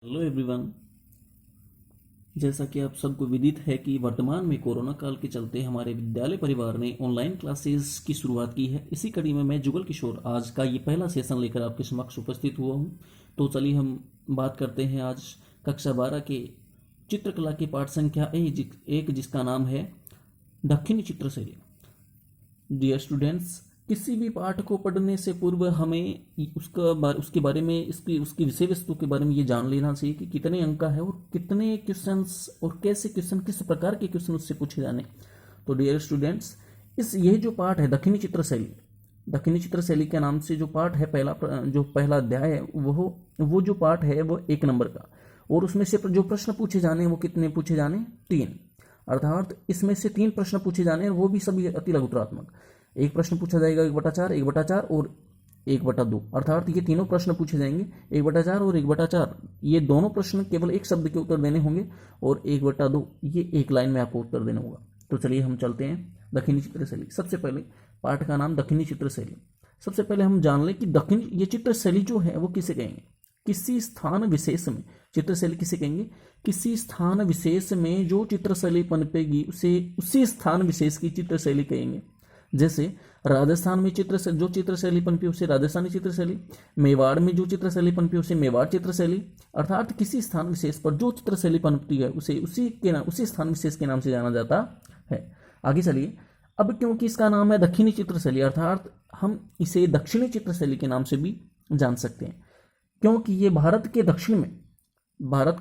Hello everyone. जैसा कि आप सबको विदित है कि वर्तमान में कोरोना काल के चलते हमारे विद्यालय परिवार ने ऑनलाइन क्लासेस की शुरुआत की है। इसी कड़ी में मैं जुगल किशोर आज का ये पहला सेशन लेकर आपके समक्ष उपस्थित हुआ हूँ। तो चलिए हम बात करते हैं आज कक्षा 12 के चित्रकला के पाठ संख्या एक जिसका नाम है दक्षिणी चित्रशैली। डियर स्टूडेंट्स, किसी भी पाठ को पढ़ने से पूर्व हमें उसके बारे में उसकी विषय वस्तु के बारे में ये जान लेना चाहिए कि कितने अंक का है और कितने क्वेश्चंस और कैसे क्वेश्चन किस प्रकार के क्वेश्चन उससे पूछे जाने। तो डियर स्टूडेंट्स, ये जो पाठ है दक्षिणी चित्रशैली के नाम से जो पाठ है जो पहला अध्याय है वो जो पाठ है वो 1 नंबर का, और उसमें से जो प्रश्न पूछे जाने वो कितने पूछे जाने 3, अर्थात इसमें से 3 प्रश्न पूछे जाने हैं, वो भी सभी अति लघुतरात्मक। एक प्रश्न पूछा जाएगा 1/4, 1/4 और 1/2, अर्थात ये तीनों प्रश्न पूछे जाएंगे 1/4 और 1/4। ये दोनों प्रश्न केवल एक शब्द के उत्तर देने होंगे और 1/2 ये एक लाइन में आपको उत्तर देना होगा। तो चलिए हम चलते हैं दक्षिणी चित्रशैली। सबसे पहले पाठ का नाम दक्षिणी चित्रशैली। सबसे पहले हम जान लें कि ये चित्रशैली जो है वो किसे कहेंगे। किसी स्थान विशेष में चित्रशैली किसे कहेंगे? किसी स्थान विशेष में जो चित्रशैली पनपेगी उसे उसी स्थान विशेष की चित्रशैली कहेंगे। जैसे राजस्थान में जो चित्रशैली पनपी उसे राजस्थानी चित्रशैली, मेवाड़ में जो चित्रशैली पनपी उसे मेवाड़ चित्रशैली, अर्थात किसी स्थान विशेष पर जो चित्रशैली पनपती है उसे उसी स्थान विशेष के नाम से जाना जाता है। आगे चलिए, अब क्योंकि इसका नाम है दक्षिणी चित्रशैली, अर्थात हम इसे दक्षिणी चित्रशैली के नाम से भी जान सकते हैं, क्योंकि ये भारत के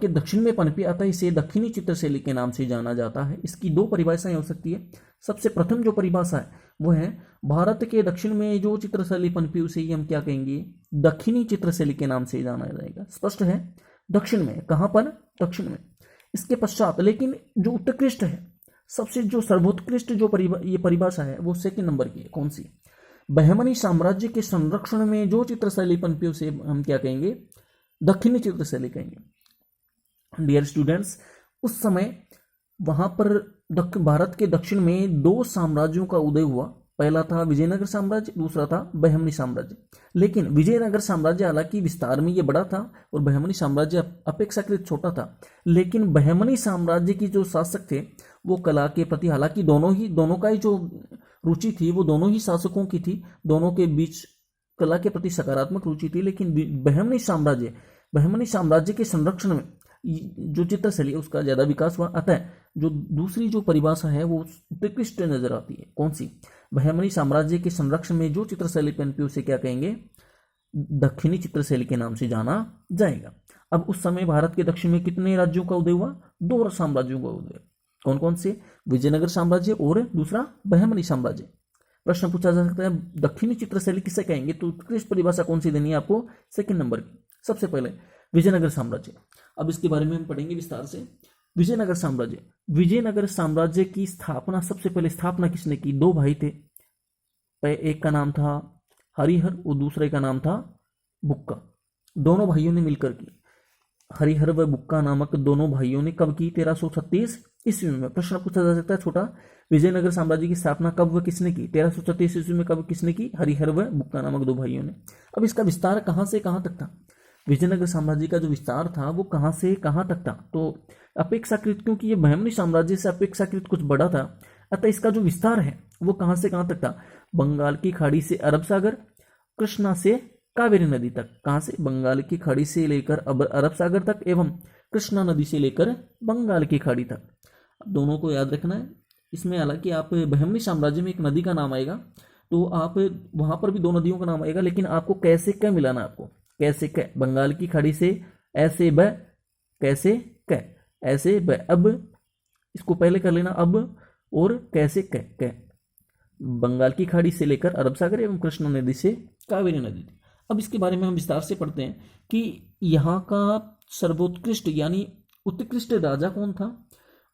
दक्षिण में पनपी, अतः इसे दक्षिणी चित्रशैली के नाम से जाना जाता है। इसकी 2 परिभाषाएं हो सकती है। सबसे प्रथम जो परिभाषा है वो है भारत के दक्षिण में जो चित्रशैली पनपी उसे ही हम क्या कहेंगे? दक्षिणी चित्रशैली के नाम से जाना जाएगा। स्पष्ट है? दक्षिण में, कहां पर? दक्षिण में। इसके पश्चात लेकिन जो उत्कृष्ट है, सबसे जो सर्वोत्कृष्ट जो ये परिभाषा है वो 2 नंबर की है। कौन सी? बहमनी साम्राज्य के संरक्षण में जो चित्रशैली पनपी उसे हम क्या कहेंगे? दक्षिणी चित्रशैली कहेंगे। डियर स्टूडेंट्स, उस समय वहां पर भारत के दक्षिण में 2 साम्राज्यों का उदय हुआ। पहला था विजयनगर साम्राज्य, दूसरा था बहमनी साम्राज्य। लेकिन विजयनगर साम्राज्य हालांकि विस्तार में ये बड़ा था और बहमनी साम्राज्य अपेक्षाकृत छोटा था, लेकिन बहमनी साम्राज्य की जो शासक थे वो कला के प्रति, हालांकि दोनों का ही जो रुचि थी वो दोनों ही शासकों की थी, दोनों के बीच कला के प्रति सकारात्मक रुचि थी, लेकिन बहमनी साम्राज्य के संरक्षण में जो चित्रशैली उसका ज्यादा विकास हुआ। अतः जो दूसरी जो परिभाषा है वो उत्कृष्ट नजर आती है। कौन सी? बहमनी साम्राज्य के संरक्षण में जो चित्रशैली पनपी उसे क्या कहेंगे? दक्षिणी चित्रशैली के नाम से जाना जाएगा। अब उस समय भारत के दक्षिण में कितने राज्यों का उदय हुआ? 2 साम्राज्यों का उदय। कौन कौन से? विजयनगर साम्राज्य और दूसरा बहमनी साम्राज्य। प्रश्न पूछा जा सकता है दक्षिणी चित्रशैली किसे कहेंगे, तो उत्कृष्ट परिभाषा कौन सी देनी है आपको? 2 नंबर की। सबसे पहले विजयनगर साम्राज्य। अब इसके बारे में हम पढ़ेंगे विस्तार से। विजयनगर साम्राज्य की स्थापना, सबसे पहले स्थापना किसने की? 2 भाई थे, एक का नाम था हरिहर और दूसरे का नाम था बुक्का। दोनों भाइयों ने मिलकर की। हरिहर व बुक्का नामक दोनों भाइयों ने कब की? 1336 ईस्वी में। प्रश्न पूछा जा सकता है छोटा, विजयनगर साम्राज्य की स्थापना कब व किसने की? 1336 ईस्वी में। कब किसने की? हरिहर व बुक्का नामक 2 भाइयों ने। अब इसका विस्तार कहां से कहां तक था? विजयनगर साम्राज्य का जो विस्तार था वो कहां से कहां तक था? तो अपेक्षाकृत, क्योंकि ये बहमनी साम्राज्य से अपेक्षाकृत कुछ बड़ा था, अतः इसका जो विस्तार है वो कहां से कहां तक था? बंगाल की खाड़ी से अरब सागर, कृष्णा से कावेरी नदी तक। कहां से? बंगाल की खाड़ी से लेकर अरब सागर तक एवं कृष्णा नदी से लेकर बंगाल की खाड़ी तक। दोनों को याद रखना है। इसमें हालांकि आप बहमनी साम्राज्य में एक नदी का नाम आएगा तो आप वहां पर भी 2 नदियों का नाम आएगा, लेकिन आपको कैसे क्या मिलाना? आपको कैसे क? बंगाल की खाड़ी से ऐसे ब, कैसे क, ऐसे ब। अब इसको पहले कर लेना, अब और कैसे क। बंगाल की खाड़ी से लेकर अरब सागर एवं कृष्णा नदी से कावेरी नदी। अब इसके बारे में हम विस्तार से पढ़ते हैं कि यहाँ का सर्वोत्कृष्ट यानी उत्कृष्ट राजा कौन था,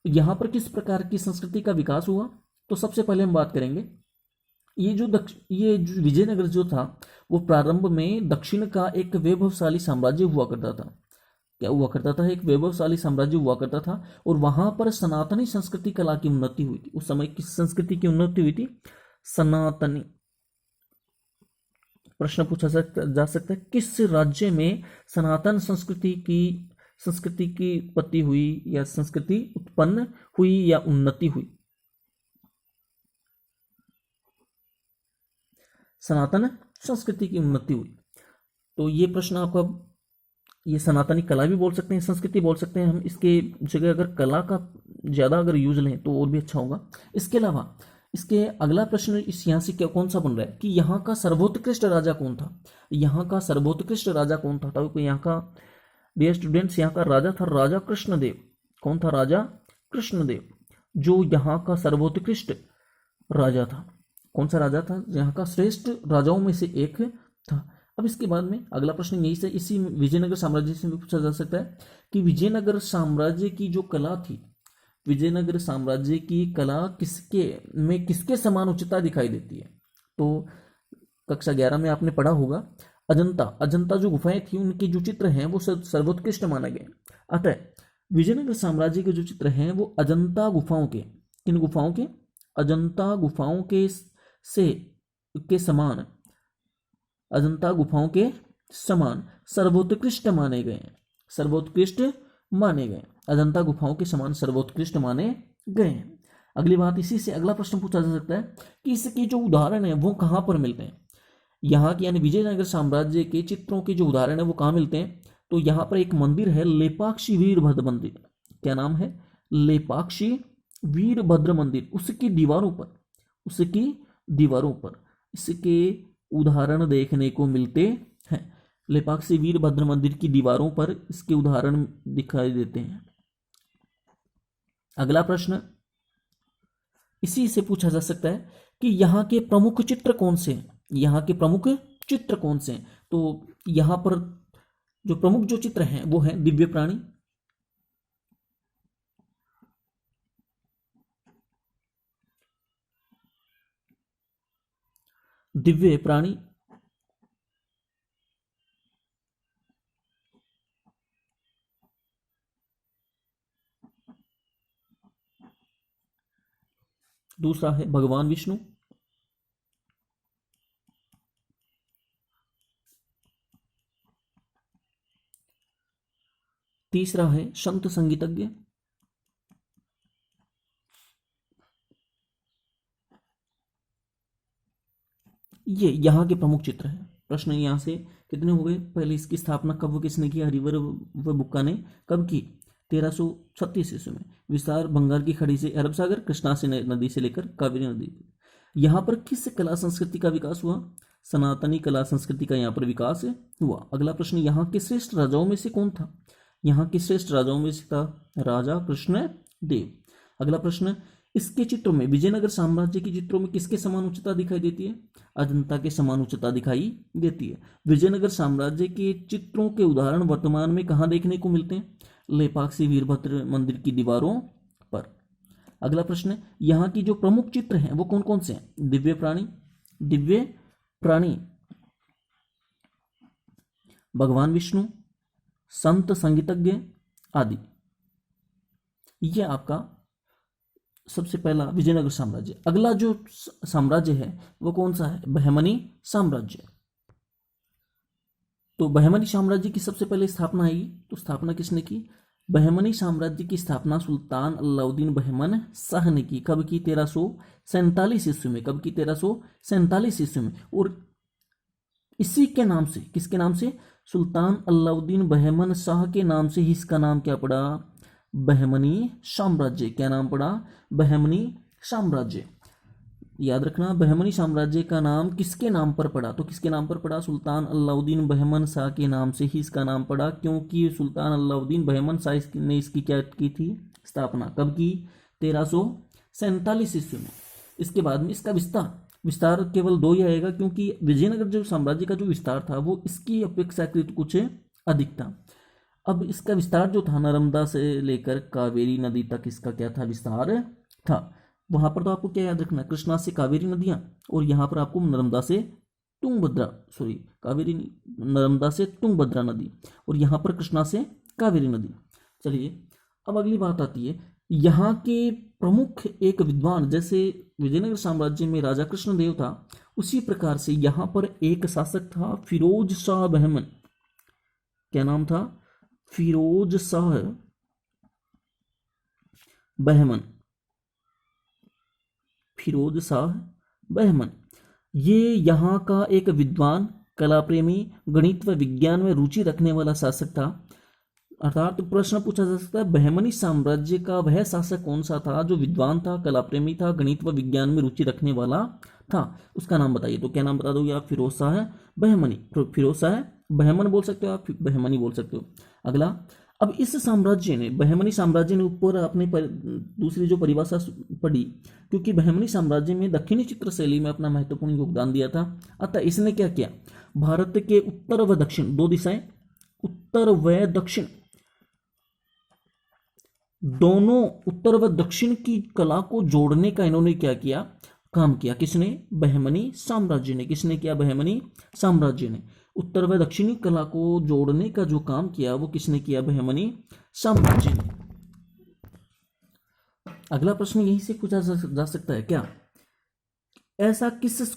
यहाँ पर किस प्रकार की संस्कृति का विकास हुआ। तो सबसे पहले हम बात करेंगे ये जो विजयनगर जो था वो प्रारंभ में दक्षिण का एक वैभवशाली साम्राज्य हुआ करता था। क्या हुआ करता था? एक वैभवशाली साम्राज्य हुआ करता था और वहां पर सनातनी संस्कृति कला की उन्नति हुई थी। उस समय किस संस्कृति की उन्नति हुई थी? सनातनी। प्रश्न पूछा जा सकता है किस राज्य में सनातन संस्कृति की संस्कृति की उत्पत्ति हुई या संस्कृति उत्पन्न हुई या उन्नति हुई? सनातन संस्कृति की उन्नति हुई। तो ये प्रश्न आपका, ये सनातनी कला भी बोल सकते हैं, संस्कृति बोल सकते हैं हम, इसके जगह अगर कला का ज़्यादा अगर यूज लें तो और भी अच्छा होगा। इसके अलावा इसके अगला प्रश्न इस यहाँ से क्या कौन सा बन रहा है कि यहाँ का सर्वोत्कृष्ट राजा कौन था? यहाँ का सर्वोत्कृष्ट राजा कौन था? तो यहाँ का, डियर स्टूडेंट्स, यहाँ का राजा था राजा कृष्णदेव। कौन था? राजा कृष्णदेव, जो यहाँ का सर्वोत्कृष्ट राजा था। कौन सा राजा था? यहाँ का श्रेष्ठ राजाओं में से एक था। अब इसके बाद में अगला प्रश्न यही से, इसी विजयनगर साम्राज्य से भी पूछा जा सकता है कि विजयनगर साम्राज्य की जो कला थी, विजयनगर साम्राज्य की कला किसके समान उच्चता दिखाई देती है? तो कक्षा 11 में आपने पढ़ा होगा, अजंता जो गुफाएं थी उनके जो चित्र हैं वो सर्वोत्कृष्ट माने गए। अतः विजयनगर साम्राज्य के जो चित्र हैं वो अजंता गुफाओं के, किन गुफाओं के? अजंता गुफाओं के समान, अजंता गुफाओं के समान सर्वोत्कृष्ट माने गए, सर्वोत्कृष्ट माने गए, अजंता गुफाओं के समान सर्वोत्कृष्ट माने गए हैं। अगली बात, इसी से अगला प्रश्न पूछा जा सकता है कि इसके जो उदाहरण है वो कहाँ पर मिलते हैं? यहाँ के यानी विजयनगर साम्राज्य के चित्रों के जो उदाहरण है वो कहाँ मिलते हैं? तो यहाँ पर एक मंदिर है लेपाक्षी वीरभद्र मंदिर। क्या नाम है? लेपाक्षी वीरभद्र मंदिर। उसकी दीवारों पर इसके उदाहरण देखने को मिलते हैं। लेपाक्षी वीरभद्र मंदिर की दीवारों पर इसके उदाहरण दिखाई देते हैं। अगला प्रश्न इसी से पूछा जा सकता है कि यहाँ के प्रमुख चित्र कौन से हैं? यहाँ के प्रमुख चित्र कौन से हैं? तो यहाँ पर जो प्रमुख जो चित्र हैं वो हैं दिव्य प्राणी, दिव्य प्राणी, दूसरा है भगवान विष्णु, तीसरा है संत संगीतज्ञ, ये यहाँ के प्रमुख चित्र हैं। प्रश्न यहाँ से कितने हो गए? पहले इसकी स्थापना कब किसने की? हरिवर व बुक्का ने कब की? 1336 ईस्वी में। विस्तार बंगाल की खाड़ी से अरब सागर, कृष्णा से नदी से लेकर कावेरी नदी। यहाँ पर किस कला संस्कृति का विकास हुआ? सनातनी कला संस्कृति का यहाँ पर विकास हुआ। अगला प्रश्न, यहाँ के श्रेष्ठ राजाओं में से कौन था? यहाँ के श्रेष्ठ राजाओं में से था राजा कृष्ण देव। अगला प्रश्न, इसके चित्रों में, विजयनगर साम्राज्य के चित्रों में किसके समान उच्चता दिखाई देती है? अजंता के समान उच्चता दिखाई देती है। विजयनगर साम्राज्य के चित्रों के उदाहरण वर्तमान में कहाँ देखने को मिलते हैं? लेपाक्षी वीरभद्र मंदिर की दीवारों पर। अगला प्रश्न, यहाँ की जो प्रमुख चित्र हैं वो कौन कौन से हैं? दिव्य प्राणी, भगवान विष्णु, संत संगीतज्ञ आदि। ये आपका सबसे पहला विजयनगर साम्राज्य। अगला जो साम्राज्य है वो कौन सा है? बहमनी साम्राज्य। तो बहमनी साम्राज्य की सबसे पहले स्थापना आएगी, तो स्थापना किसने की? बहमनी साम्राज्य की स्थापना सुल्तान अलाउद्दीन बहमन शाह ने की। कब की? 1347 ईस्वी में। कब की? 1347 ईस्वी में। और इसी के नाम से, किसके नाम से? सुल्तान अलाउद्दीन बहमन शाह के नाम से ही इसका नाम क्या पड़ा? बहमनी साम्राज्य। क्या नाम पड़ा? बहमनी साम्राज्य। याद रखना, बहमनी साम्राज्य का नाम किसके नाम पर पड़ा? तो किसके नाम पर पड़ा? सुल्तान अलाउद्दीन बहमन शाह के नाम से ही इसका नाम पड़ा, क्योंकि सुल्तान अलाउद्दीन बहमन शाह ने इसकी क्या की थी? स्थापना। कब की? 1347 ईस्वी में। इसके बाद में इसका विस्तार केवल 2 ही आएगा, क्योंकि विजयनगर जो साम्राज्य का जो विस्तार था वो इसकी अपेक्षाकृत कुछ अधिक था। अब इसका विस्तार जो था, नर्मदा से लेकर कावेरी नदी तक इसका क्या था? विस्तार था। वहां पर तो आपको क्या याद रखना? कृष्णा से कावेरी नदियां, और यहाँ पर आपको नर्मदा से नर्मदा से तुंगभद्रा नदी, और यहाँ पर कृष्णा से कावेरी नदी। चलिए, अब अगली बात आती है, यहाँ के प्रमुख एक विद्वान, जैसे विजयनगर साम्राज्य में राजा कृष्णदेव था, उसी प्रकार से यहाँ पर एक शासक था फिरोज शाह बहमन। क्या नाम था? फिरोज शाह बहमन, फिरोज शाह बहमन, ये यहाँ का एक विद्वान, कला प्रेमी, गणित व विज्ञान में रुचि रखने वाला शासक था। अर्थात प्रश्न पूछा जा सकता है बहमनी साम्राज्य का वह शासक कौन सा था जो विद्वान था, कला प्रेमी था, गणित व विज्ञान में रुचि रखने वाला था, उसका नाम बताइए। तो क्या नाम बता दोगे आप? फिरोज शाह बहमनी। तो फिरोज शाह बहमन बोल सकते हो आप, बहमनी बोल सकते हो। अगला, अब इस साम्राज्य ने, बहमनी साम्राज्य ने ऊपर अपने दूसरी जो परिभाषा पढ़ी, क्योंकि बहमनी साम्राज्य में दक्षिणी चित्र शैली में अपना महत्वपूर्ण योगदान दिया था। अतः इसने क्या किया? भारत के उत्तर व दक्षिण, दो दिशाएं, उत्तर व दक्षिण, दोनों उत्तर व दक्षिण की कला को जोड़ने का इन्होंने क्या किया? काम किया। किसने? बहमनी साम्राज्य ने। किसने किया? बहमनी साम्राज्य ने। उत्तर व दक्षिणी कला को जोड़ने का जो काम किया वो किसने किया? बहमनी साम्राज्य ने। अगला प्रश्न यहीं से पूछा जा सकता है, क्या ऐसा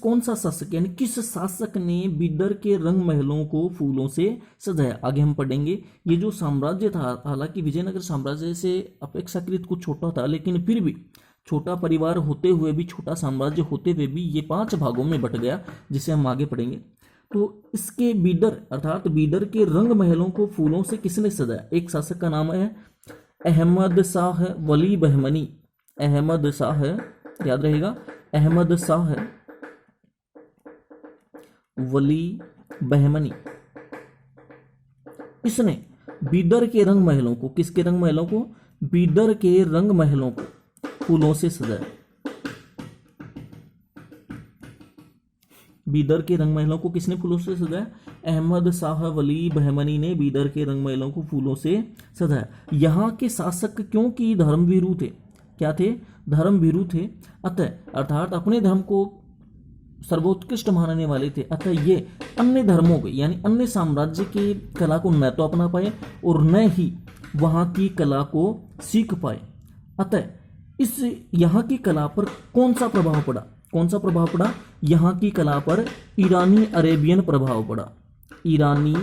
कौन सा शासक, यानी किस शासक ने बिदर के रंग महलों को फूलों से सजाया? आगे हम पढ़ेंगे। ये जो साम्राज्य था, हालांकि विजयनगर साम्राज्य से अपेक्षाकृत कुछ छोटा था, लेकिन फिर भी छोटा परिवार होते हुए भी, छोटा साम्राज्य होते हुए भी ये 5 भागों में बट गया, जिसे हम आगे पढ़ेंगे। तो इसके बीदर, अर्थात बीदर के रंग महलों को फूलों से किसने सजाया? एक शासक का नाम है अहमद शाह वली बहमनी। अहमद शाह, याद रहेगा, अहमद शाह वली बहमनी। इसने बीदर के रंग महलों को, किसके रंग महलों को? बीदर के रंग महलों को फूलों से सजाया। बीदर के रंग महलों को किसने फूलों से सजाया? अहमद शाह वली बहमनी ने बीदर के रंग महलों को फूलों से सजाया। यहाँ के शासक क्योंकि धर्मभीरू थे, क्या थे? धर्मभीरू थे। अतः, अर्थात अपने धर्म को सर्वोत्कृष्ट मानने वाले थे। अतः ये अन्य धर्मों के, यानी अन्य साम्राज्य की कला को न तो अपना पाए और न ही वहां की कला को सीख पाए। अतः इस यहाँ की कला पर कौन सा प्रभाव पड़ा? कौन सा प्रभाव पड़ा? यहाँ की कला पर ईरानी अरेबियन प्रभाव पड़ा। ईरानी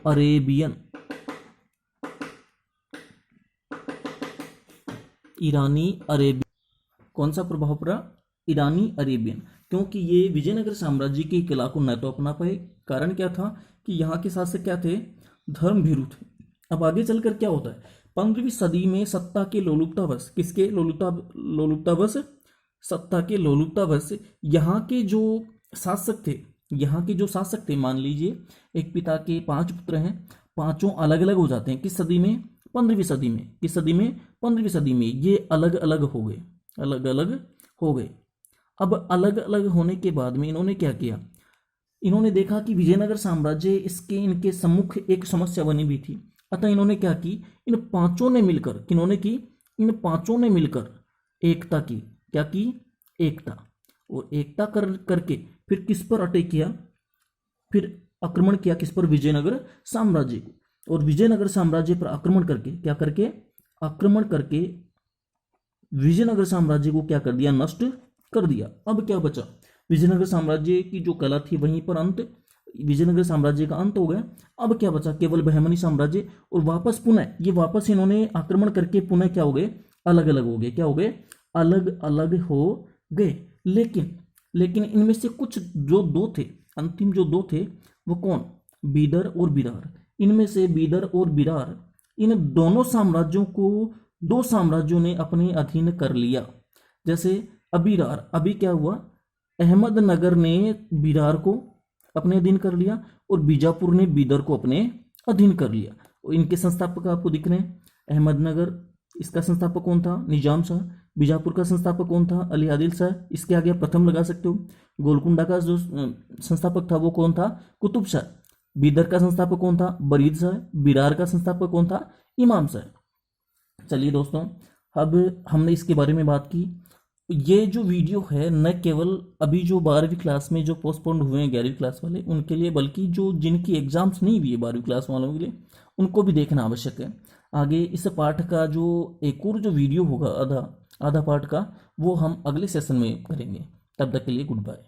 अरेबियन, ईरानी अरेबियन, कौन सा प्रभाव पड़ा? ईरानी अरेबियन। क्योंकि ये विजयनगर साम्राज्य की कला को न तो अपना पाए, कारण क्या था कि यहाँ के शासक क्या थे? धर्मभीरू थे। अब आगे चलकर क्या होता है? 15वीं सदी में सत्ता के लोलुपतावश, किसके लोलुपतावश? सत्ता के लोलुपतावश यहाँ के जो शासक थे, यहाँ के जो शासक थे, मान लीजिए एक पिता के 5 पुत्र हैं, पांचों अलग अलग हो जाते हैं। किस सदी में? 15वीं सदी में। किस सदी में? 15वीं सदी में। ये अलग अलग हो गए, अलग अलग हो गए। अब अलग अलग होने के बाद में इन्होंने क्या किया? इन्होंने देखा कि विजयनगर साम्राज्य इनके सम्मुख एक समस्या बनी हुई थी। अतः इन्होंने क्या की? इन पांचों ने मिलकर, किन्होंने की? इन पांचों ने मिलकर एकता की। क्या की? एकता। और एकता करके फिर किस पर अटैक किया? फिर आक्रमण किया। किस पर? विजयनगर साम्राज्य को। और विजयनगर साम्राज्य पर आक्रमण करके, क्या करके? आक्रमण करके विजयनगर साम्राज्य को क्या कर दिया? नष्ट कर दिया। अब क्या बचा? विजयनगर साम्राज्य की जो कला थी वहीं पर अंत, विजयनगर साम्राज्य का अंत हो गया। अब क्या बचा? केवल बहमनी साम्राज्य। और वापस पुनः ये वापस इन्होंने आक्रमण करके पुनः क्या हो गए? अलग अलग हो गए। क्या हो गए? अलग अलग हो गए। लेकिन इनमें से कुछ जो 2 थे, अंतिम जो 2 थे, वो कौन? बीदर और बिरार। इनमें से बीदर और बिरार, इन दोनों साम्राज्यों को 2 साम्राज्यों ने अपने अधीन कर लिया। जैसे अबीरार, अभी क्या हुआ? अहमदनगर ने बिरार को अपने अधीन कर लिया और बीजापुर ने बीदर को अपने अधीन कर लिया। और इनके संस्थापक आपको दिख रहे हैं। अहमदनगर, इसका संस्थापक कौन था? निजाम शाह। बीजापुर का संस्थापक कौन था? अली आदिल शाह। इसके आगे आप प्रथम लगा सकते हो। गोलकुंडा का जो संस्थापक था वो कौन था? कुतुब शाह। बीदर का संस्थापक कौन था? बरीद शाह। बिरार का संस्थापक कौन था? इमाम शाह। चलिए दोस्तों, अब हमने इसके बारे में बात की। ये जो वीडियो है न केवल अभी जो 12वीं क्लास में जो पोस्टपोन्ड हुए हैं 11वीं क्लास वाले उनके लिए, बल्कि जो जिनकी एग्जाम्स नहीं हुई है 12वीं क्लास वालों के लिए, उनको भी देखना आवश्यक है। आगे इस पाठ का जो एक और जो वीडियो होगा आधा पाठ का, वो हम अगले सेशन में करेंगे। तब तक के लिए गुड बाय।